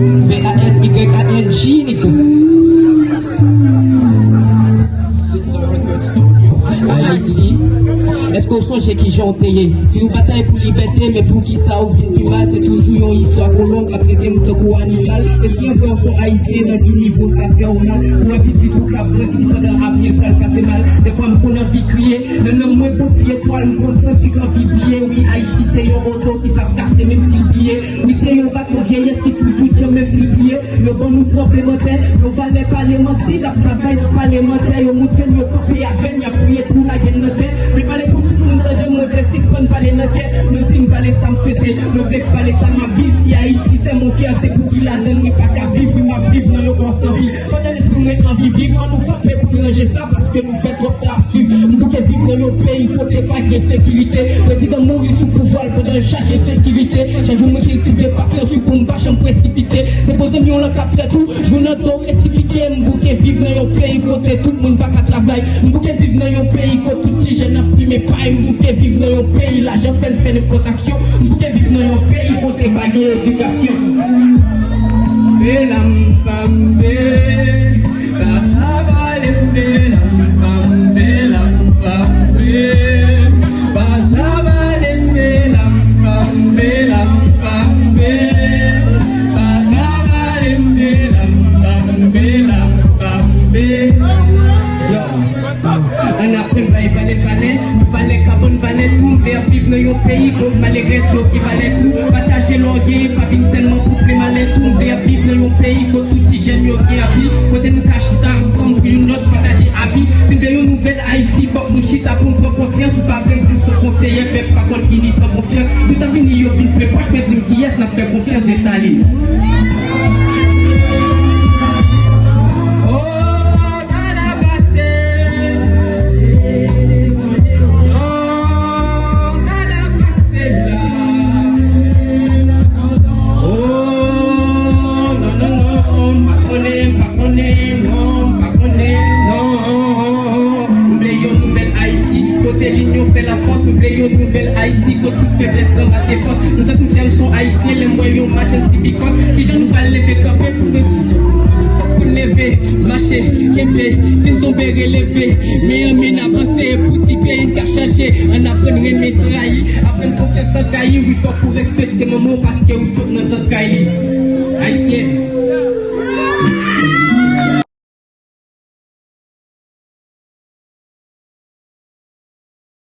V-A-N-Y-A-N-G, nigga. Haïti, est-ce qu'on songe qui j'ai payé? Si vous bataille pour liberté, mais pour qui ça ouvre une mal, c'est toujours une histoire trop longue à traiter notre coup animal. Et si un peu on sont haïtiens dans le niveau, ça fait au mal. Pour un petit truc à si pendant avril, ça passe mal. Des fois, on a envie de crier, le nom moins petit étoile, on senti qu'on vit billet. Oui, Haïti, c'est un roseau qui va casser même s'il billet. Oui, c'est un bateau vieillesse qui toujours tient même s'il billet. Le bon nous complémentaire, nous valait pas les mentir, la travail parlementaire, nous montre nos copies à peine, il y a fouillé tout la gueule notaire. Mais pas les coups de tout le monde de mauvais, si je prends pas les notaires, nous disons pas les ça me souhaiter, nous voulons pas les ça m'a vivre. Si Haïti c'est mon fier, c'est pour qu'il la donne, mais pas qu'à vivre, il m'a vivre dans le constant vie. Pendant l'esprit, nous envie vivre, nous camper pour ranger ça parce que nous faisons trop tard. Nous pouvons vivre dans nos pays, côté pas de sécurité. Président mourir sous pouvoir, pendant chercher sécurité. Chaque jour, nous cultiver patience pour me vache en précipiter. C'est pour ça que nous avons capté tout, je n'ai pas récipiqué. Nous pouvons vivre dans nos pays, côté tout le monde pas qu'à travailler. Nous pouvons vivre dans nos pays, côté tout petit jeune a fumé pas. Nous pouvons vivre dans nos pays, l'argent fait de protection. Nous pouvons vivre dans nos pays, côté pas d'éducation. Vivre dans nos pays, pour malgré ceux qui valent tout. Partager l'orgueil, pas vivre seulement pour plus malin tout. Vivre dans nos pays, pour tout petit jeune qui a vie. Côté nous cacher ensemble, pour une autre partager à vie. Si nous avons une nouvelle Haïti, faut que nous chita pour prendre conscience. Ou pas plein de se conseiller, mais pas contre qui n'y sans confiance. Tout à fait, nous avons une prépoche, mais dis qui est, n'a fait confiance de salir. Nouvelle Haïti, que toute faiblesse sera assez forte. Nous sommes tous jeunes, sont haïtiens, les moyens marchent typiques. Les gens nous parlent lever camper pour lever, marcher, camper, si nous tomber relever. Mais on avancer, pour s'y payer une carte chargée. On apprend à aimer son raï, apprendre confiance en taille. Il faut pour respecter maman parce qu'il faut que nous sommes haïtiens.